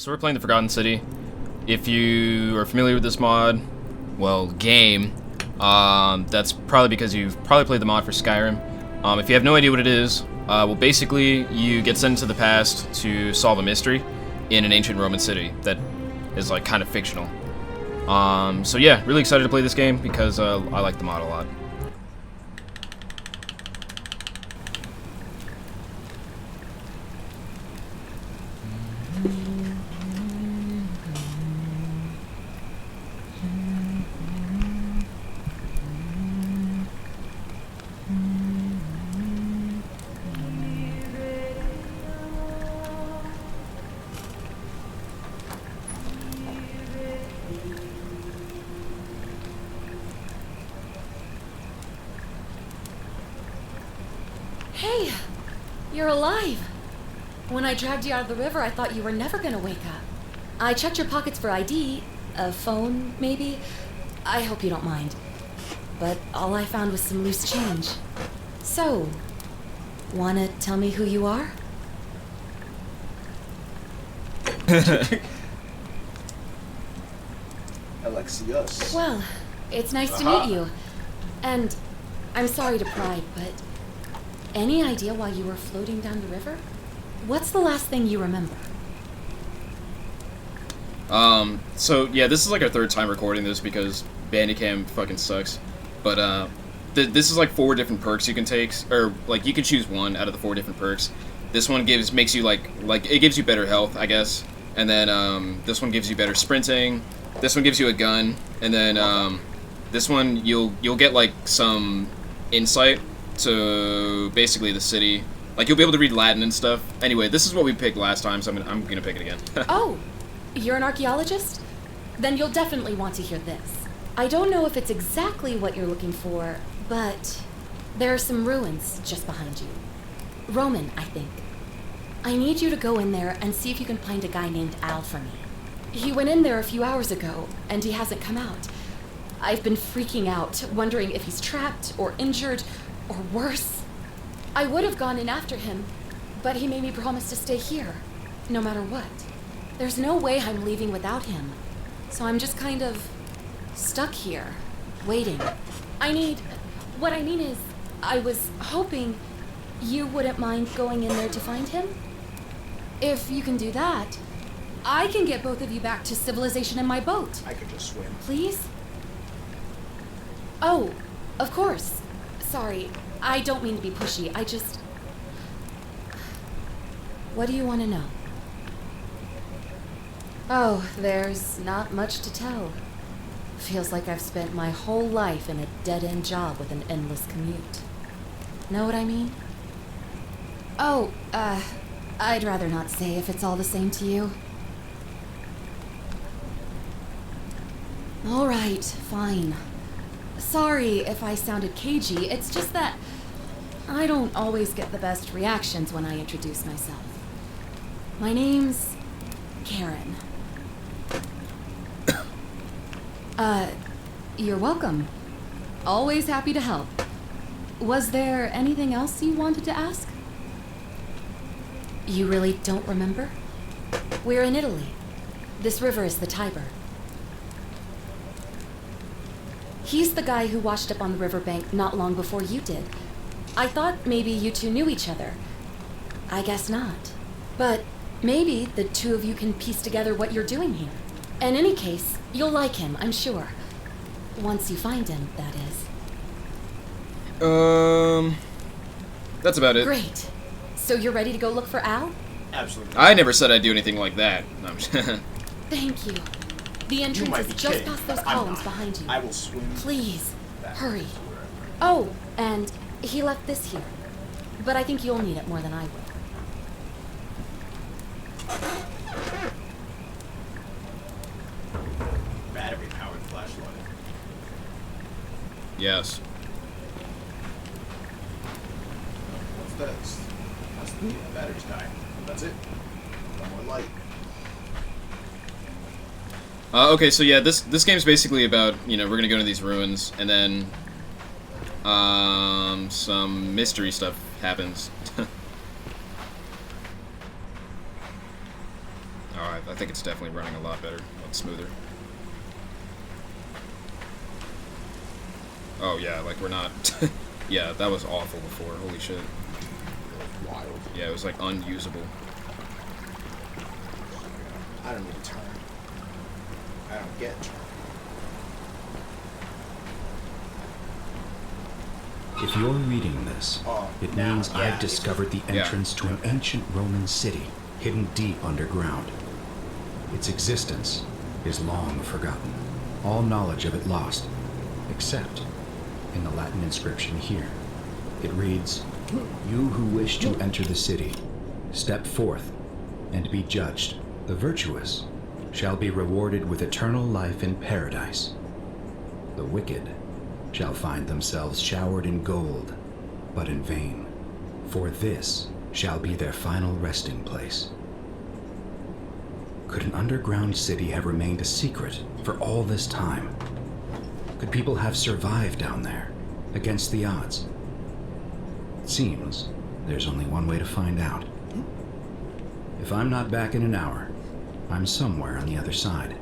So we're playing the Forgotten City. If you are familiar with this mod, well, game, that's probably because you've probably played the mod for Skyrim. If you have no idea what it is, well, basically, you get sent to the past to solve a mystery in an ancient Roman city that is, like, kind of fictional. So yeah, really excited to play this game because I like the mod a lot. Hey, you're alive. When I dragged you out of the river, I thought you were never gonna wake up. I checked your pockets for ID, a phone, maybe. I hope you don't mind. But all I found was some loose change. So, wanna tell me who you are? Alexios. Well, it's nice to meet you. And I'm sorry to pry, but any idea why you were floating down the river? What's the last thing you remember? So yeah, this is like our third time recording this because Bandicam fucking sucks. But, this is like 4 different perks you can take, or like you can choose one out of the 4 different perks. This one makes you like it gives you better health, I guess. And then, this one gives you better sprinting. This one gives you a gun, and then, this one you'll get like some insight to basically the city. Like you'll be able to read Latin and stuff. Anyway, this is what we picked last time, so I'm gonna pick it again. Oh, you're an archaeologist? Then you'll definitely want to hear this. I don't know if it's exactly what you're looking for, but there are some ruins just behind you. Roman, I think. I need you to go in there and see if you can find a guy named Al for me. He went in there a few hours ago, and he hasn't come out. I've been freaking out, wondering if he's trapped or injured or worse. I would have gone in after him, but he made me promise to stay here, no matter what. There's no way I'm leaving without him, so I'm just kind of stuck here, waiting. What I mean is, I was hoping you wouldn't mind going in there to find him. If you can do that, I can get both of you back to civilization in my boat. I could just swim. Please? Oh, of course. Sorry, I don't mean to be pushy. What do you want to know? Oh, there's not much to tell. Feels like I've spent my whole life in a dead-end job with an endless commute. Know what I mean? Oh, I'd rather not say if it's all the same to you. All right, fine. Sorry if I sounded cagey, it's just that I don't always get the best reactions when I introduce myself. My name's Karen. You're welcome. Always happy to help. Was there anything else you wanted to ask? You really don't remember? We're in Italy. This river is the Tiber. He's the guy who washed up on the riverbank not long before you did. I thought maybe you two knew each other. I guess not. But maybe the two of you can piece together what you're doing here. In any case, you'll like him, I'm sure. Once you find him, that is. That's about it. Great. So you're ready to go look for Al? Absolutely. I never said I'd do anything like that. No, I'm just Thank you. The entrance might is be just kidding, past those but I'm columns not. behind you. I will swim. Please, back hurry. to wherever. Oh, and he left this here. But I think you'll need it more than I will. Battery-powered flashlight. Yes. What's this? That's the battery's dying. That's it. No more light. Okay, so yeah, this game's basically about, we're gonna go to these ruins, and then, some mystery stuff happens. Alright, think it's definitely running a lot better, a lot smoother. Oh yeah, like we're not. Yeah, that was awful before. Holy shit. Wild. Yeah, it was like unusable. I don't need a turn. I don't get a turn. If you're reading this, it now, means yeah, I've discovered the entrance to an ancient Roman city hidden deep underground. Its existence is long forgotten, all knowledge of it lost, except in the Latin inscription here. It reads, "You who wish to enter the city, step forth and be judged. The virtuous shall be rewarded with eternal life in paradise. The wicked shall find themselves showered in gold, but in vain, for this shall be their final resting place." Could an underground city have remained a secret for all this time? Could people have survived down there, against the odds? It seems there's only one way to find out. If I'm not back in an hour, I'm somewhere on the other side.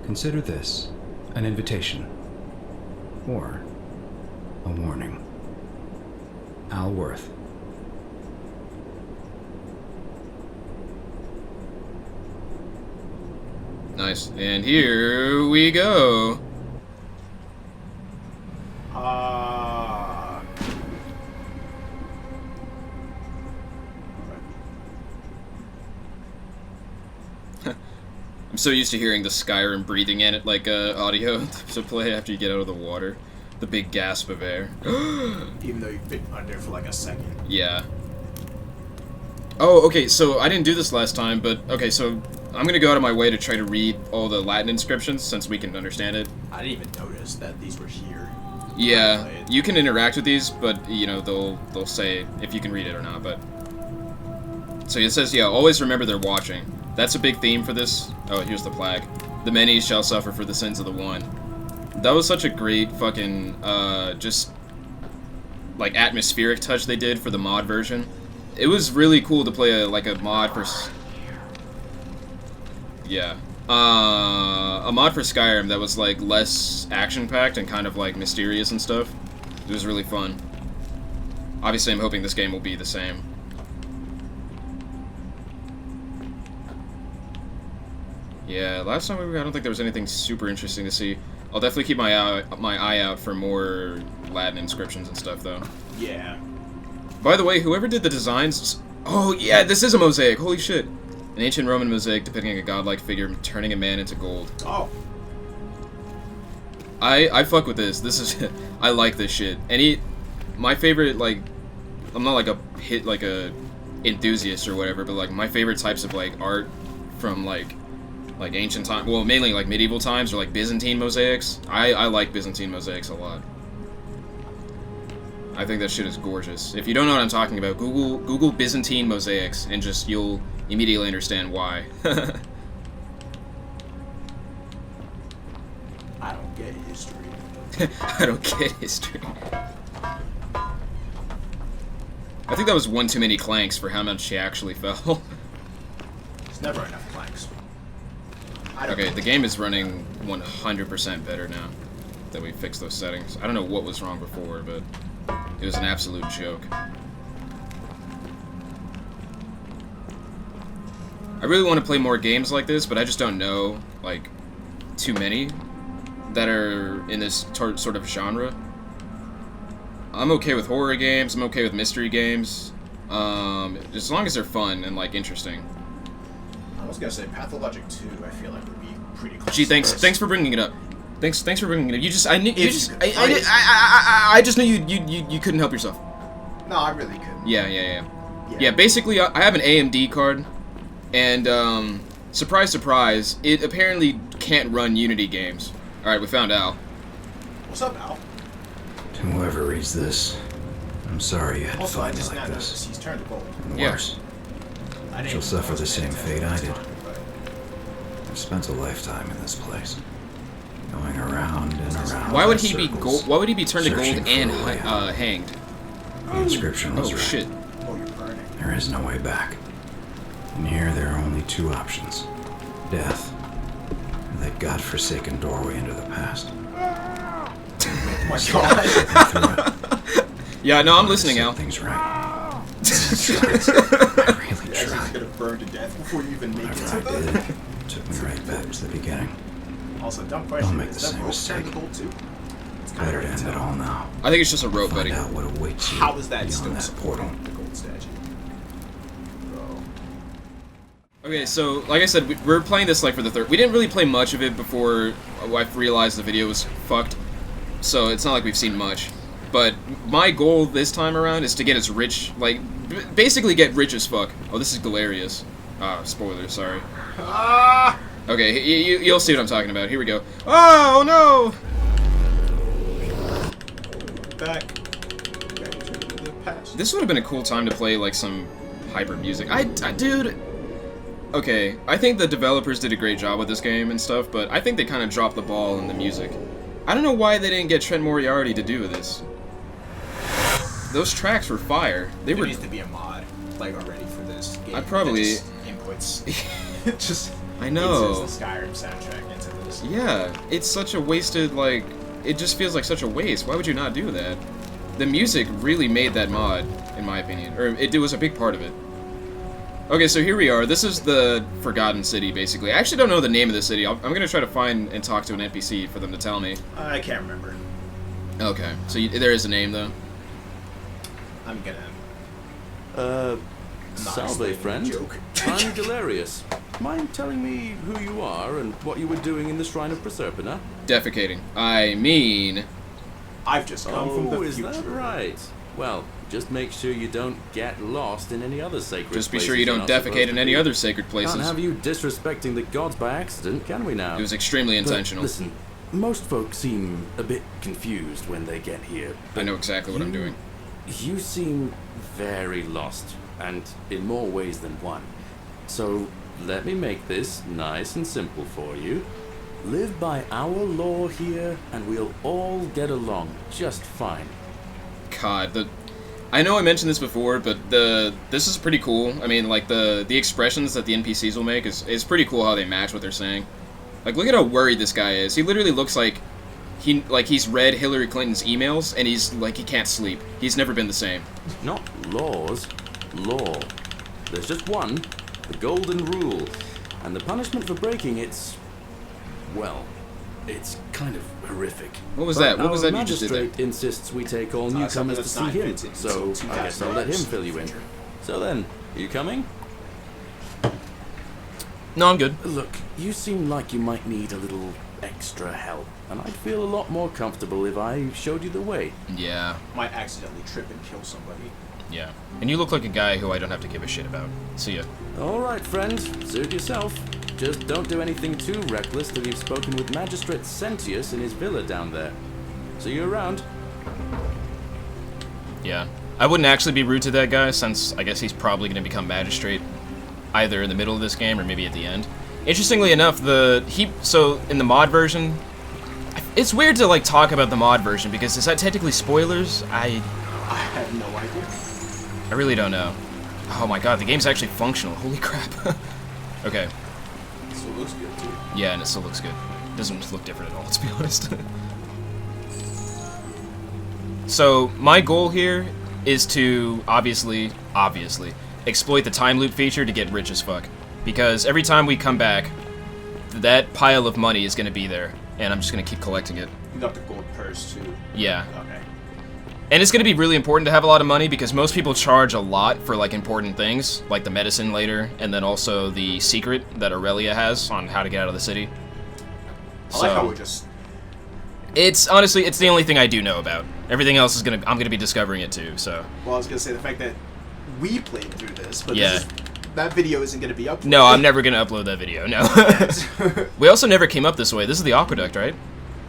Consider this an invitation. Or a warning. Al Worth. Nice. And here we go. I'm so used to hearing the Skyrim breathing in it like audio to play after you get out of the water. The big gasp of air. Even though you've been under for like a second. Yeah. Oh, okay, so I didn't do this last time, but okay, so I'm gonna go out of my way to try to read all the Latin inscriptions since we can understand it. I didn't even notice that these were here. Yeah, you can interact with these, but you know they'll say if you can read it or not. But so it says, yeah, always remember they're watching. That's a big theme for this. Oh, here's the plaque. The many shall suffer for the sins of the one. That was such a great fucking just like atmospheric touch they did for the mod version. It was really cool to play a mod for a mod for Skyrim that was like less action-packed and kind of like mysterious and stuff. It was really fun. Obviously, I'm hoping this game will be the same. Yeah, last time I don't think there was anything super interesting to see. I'll definitely keep my eye out for more Latin inscriptions and stuff, though. Yeah. By the way, whoever did the designs... Oh, yeah, this is a mosaic. Holy shit. An ancient Roman mosaic depicting a godlike figure turning a man into gold. Oh. I fuck with this. This is... I like this shit. My favorite, like... I'm not like a enthusiast or whatever, but like my favorite types of like art from like ancient time, well, mainly like medieval times or like Byzantine mosaics. I like Byzantine mosaics a lot. I think that shit is gorgeous. If you don't know what I'm talking about, Google Byzantine mosaics and just you'll immediately understand why. I don't get history. I don't get history. I think that was one too many clanks for how much she actually fell. There's never enough clanks. Okay, the game is running 100% better now that we fixed those settings. I don't know what was wrong before, but it was an absolute joke. I really want to play more games like this, but I just don't know, like, too many that are in this sort of genre. I'm okay with horror games, I'm okay with mystery games, as long as they're fun and, like, interesting. I was gonna say Pathologic 2, I feel like would be pretty close. Gee, thanks for bringing it up. Thanks for bringing it up. I just knew you couldn't help yourself. No, I really couldn't. Yeah, basically, I have an AMD card, and, surprise, surprise, it apparently can't run Unity games. Alright, we found Al. What's up, Al? To whoever reads this, I'm sorry you had to Also, I find me just like now this. noticed he's turned to gold. And Yeah. worse, I didn't she'll suffer the pay same fate I attention did. this time, but I've spent a lifetime in this place, going around and around. Why would in he be circles, Why would he be turned to searching gold for and a way out. hanged? The inscription was Oh right. shit! Oh, you're burning. There is no way back. And here there are only two options. Death. And that godforsaken doorway into the past. Oh my god. Yeah, no, I'm listening, Al. Things right. I really You're actually tried. gonna burn to death before you even make it to Whatever I the... did took me right back to the beginning. Also, dumb question, make is the that same rope mistake. turnable too? It's kinda Better to hard to end it tell. all now. I think it's just a rope, buddy. Find out what awaits you How is that beyond still that portal. supporting the gold statue? Bro. Okay, so like I said, we're playing this like for the third. We didn't really play much of it before I realized the video was fucked, so it's not like we've seen much. But my goal this time around is to get as rich, like basically get rich as fuck. Oh, this is Galerius. Ah, spoiler, sorry. Ah! Okay, you'll see what I'm talking about. Here we go. Oh no! Back into the past. This would have been a cool time to play like some hyper music. Dude. Okay, I think the developers did a great job with this game and stuff, but I think they kind of dropped the ball in the music. I don't know why they didn't get Trent Moriarty to do this. Those tracks were fire. There needs to be a mod, like, already for this game. I'd probably- that just inputs. It just I know. inserts the Skyrim soundtrack into this. Yeah, it's such a wasted, like, it just feels like such a waste. Why would you not do that? The music really made that mod, in my opinion. Or it was a big part of it. Okay, so here we are. This is the Forgotten City, basically. I actually don't know the name of the city. I'm gonna try to find and talk to an NPC for them to tell me. I can't remember. Okay, so there is a name, though. I'm gonna not Salve, explain the friend. joke. I'm Galerius. Mind telling me who you are and what you were doing in the Shrine of Proserpina? Defecating. I mean... I've just come from the Oh, is future. that right? Well, just make sure you don't get lost in any other sacred Just be places sure you you're don't not defecate supposed in to any be. other sacred Can't places. have you disrespecting the gods by accident, can we now? It was extremely But intentional. listen, most folks seem a bit confused when they get here. I know exactly what I'm doing. You seem very lost, and in more ways than one. So, let me make this nice and simple for you. Live by our law here, and we'll all get along just fine. God, I know I mentioned this before, but this is pretty cool. I mean, like, the expressions that the NPCs will make is pretty cool how they match what they're saying. Like, look at how worried this guy is. He literally looks like he's read Hillary Clinton's emails, and he's like, he can't sleep. He's never been the same. Not laws, law. There's just one, the golden rule. And the punishment for breaking it's, well, it's kind of horrific. What was But that? What was our that you just did there? magistrate insists we take all something newcomers to that's see not him, fitting so to I guess I'll let him fill you in. So then, you coming? No, I'm good. Look, you seem like you might need a little extra help, and I'd feel a lot more comfortable if I showed you the way. Yeah, Might accidentally trip and kill somebody. yeah. And you look like a guy who I don't have to give a shit about. See ya. All right, friend, suit yourself. Just don't do anything too reckless till you've spoken with Magistrate Sentius in his villa down there. See you around. Yeah. I wouldn't actually be rude to that guy, since I guess he's probably going to become magistrate either in the middle of this game or maybe at the end. Interestingly enough, so in the mod version, it's weird to like talk about the mod version because is that technically spoilers? I have no idea. I really don't know. Oh my god, the game's actually functional. Holy crap. Okay. So it looks good too. Yeah, and it still looks good. Doesn't look different at all, to be honest. So, my goal here is to, obviously, exploit the time loop feature to get rich as fuck. Because every time we come back, that pile of money is going to be there, and I'm just going to keep collecting it. You got the gold purse too. Yeah. Okay. And it's going to be really important to have a lot of money because most people charge a lot for like important things, like the medicine later, and then also the secret that Aurelia has on how to get out of the city. I like how we're just. It's honestly, it's the only thing I do know about. Everything else is I'm gonna be discovering it too. So. Well, I was gonna say the fact that we played through this, but Yeah. that video isn't gonna be uploaded. No, I'm never gonna upload that video. No. We also never came up this way. This is the aqueduct, right?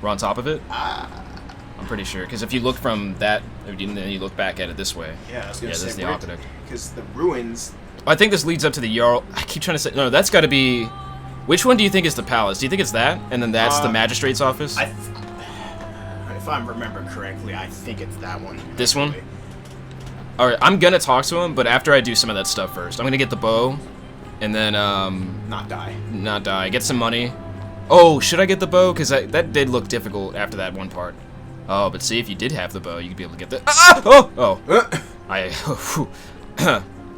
We're on top of it. I'm pretty sure, because if you look from that, and then you look back at it this way. Yeah, I was gonna Yeah, say this is the aqueduct. because the ruins. I think this leads up to the Jarl. I keep trying to say no. That's got to be. Which one do you think is the palace? Do you think it's that, and then that's the magistrate's office? If I remember correctly, I think it's that one. This one? All right, I'm gonna talk to him, but after I do some of that stuff first, I'm gonna get the bow, And then, Not die. not die. Get some money. Oh, should I get the bow? Because that did look difficult after that one part. Oh, but see, if you did have the bow, you'd be able to get the... Ah! Oh! Oh.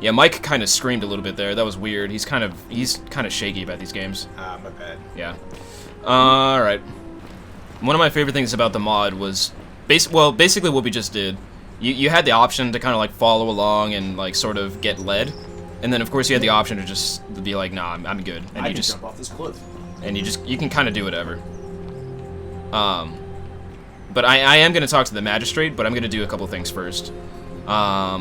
Yeah, Mike kind of screamed a little bit there. That was weird. He's kind of shaky about these games. My bad. Yeah. Alright. One of my favorite things about the mod was... basically what we just did. You had the option to kind of, like, follow along and, like, sort of get led. And then, of course, you had the option to just be like, nah, I'm good. And I you can just... jump off this cliff. And you can kind of do whatever. But I am going to talk to the magistrate, but I'm going to do a couple things first. I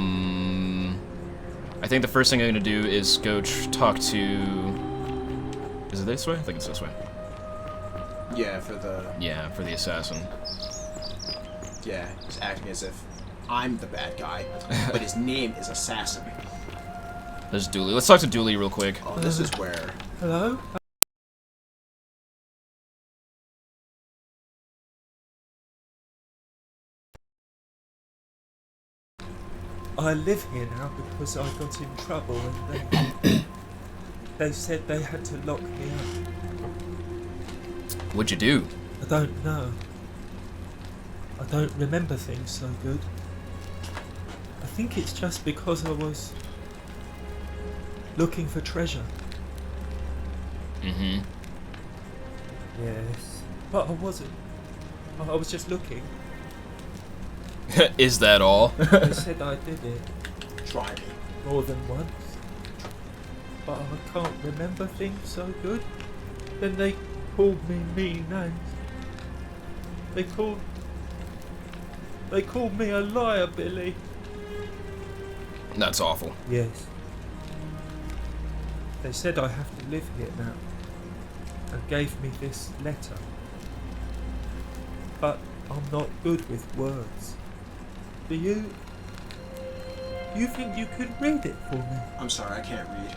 think the first thing I'm going to do is go talk to... Is it this way? I think it's this way. Yeah, for the... Yeah, for the assassin. Yeah, he's acting as if I'm the bad guy, but his name is Assassin. There's Dooley. Let's talk to Dooley real quick. Oh, this is where... Hello? I live here now because I got in trouble and they said they had to lock me up. What'd you do? I don't know. I don't remember things so good. I think it's just because I was looking for treasure. Mm-hmm. Yes. But I wasn't. I was just looking. Is that all? They said I did it Try me. more than once. But I can't remember things so good. Then they called me mean names. They called me a liar, Billy. That's awful. Yes. They said I have to live here now, and gave me this letter. But I'm not good with words. Do you think you could read it for me? I'm sorry, I can't read.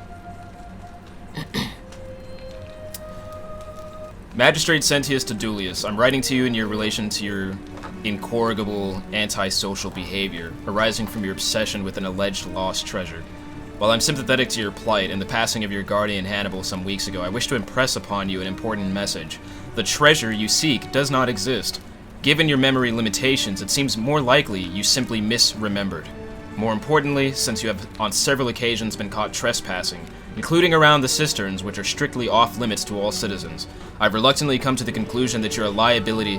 Magistrate Sentius to Dulius, I'm writing to you in your relation to your incorrigible antisocial behavior arising from your obsession with an alleged lost treasure. While I'm sympathetic to your plight and the passing of your guardian Hannibal some weeks ago, I wish to impress upon you an important message. The treasure you seek does not exist. Given your memory limitations, it seems more likely you simply misremembered. More importantly, since you have on several occasions been caught trespassing, including around the cisterns, which are strictly off-limits to all citizens, I've reluctantly come to the conclusion that you're a liar, Billy,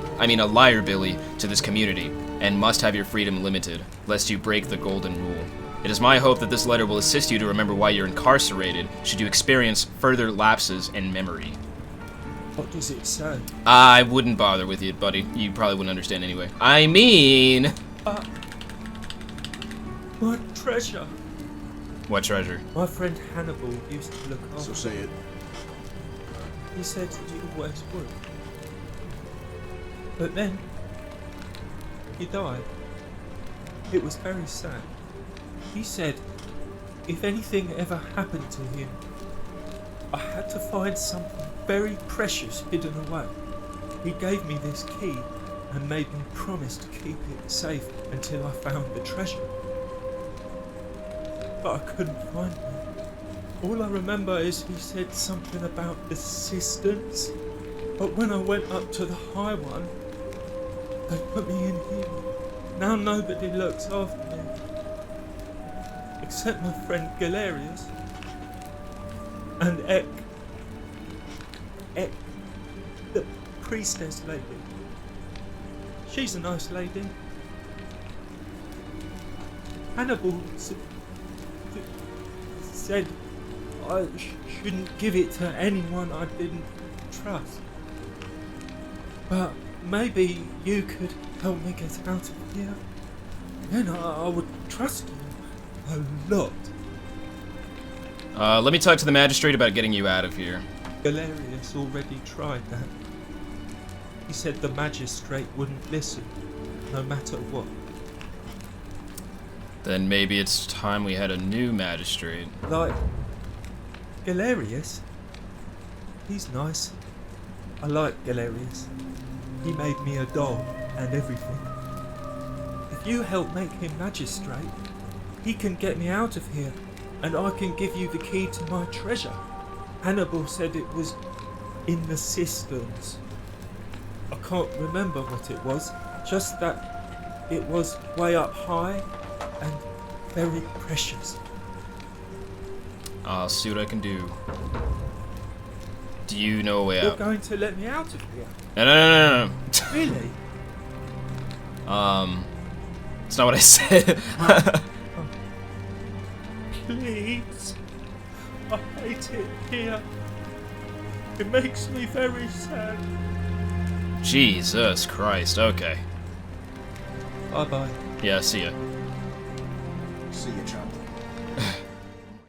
to this community, and must have your freedom limited, lest you break the golden rule. It is my hope that this letter will assist you to remember why you're incarcerated, should you experience further lapses in memory. What does it say? I wouldn't bother with it, buddy. You probably wouldn't understand anyway. I mean... My treasure. What treasure? My friend Hannibal used to look after. So say it. He said he always would. But then, he died. It was very sad. He said, if anything ever happened to him, I had to find something very precious hidden away. He gave me this key and made me promise to keep it safe until I found the treasure. But I couldn't find it. All I remember is he said something about the cisterns, but when I went up to the high one, they put me in here. Now nobody looks after me, except my friend Galerius and Ek, the priestess lady. She's a nice lady. Hannibal said I shouldn't give it to anyone I didn't trust. But maybe you could help me get out of here. Then I would trust you a lot. Let me talk to the magistrate about getting you out of here. Galerius already tried that. He said the magistrate wouldn't listen, no matter what. Then maybe it's time we had a new magistrate. Like, Galerius? He's nice. I like Galerius. He made me a doll and everything. If you help make him magistrate, he can get me out of here and I can give you the key to my treasure. Hannibal said it was in the cisterns. I can't remember what it was, just that it was way up high and very precious. I'll see what I can do. Do you know a way You're out? going to let me out of here? No. Really? It's not what I said. Please. I hate it here. It makes me very sad. Jesus Christ. Okay. Bye bye. Yeah, see ya. See you, chum.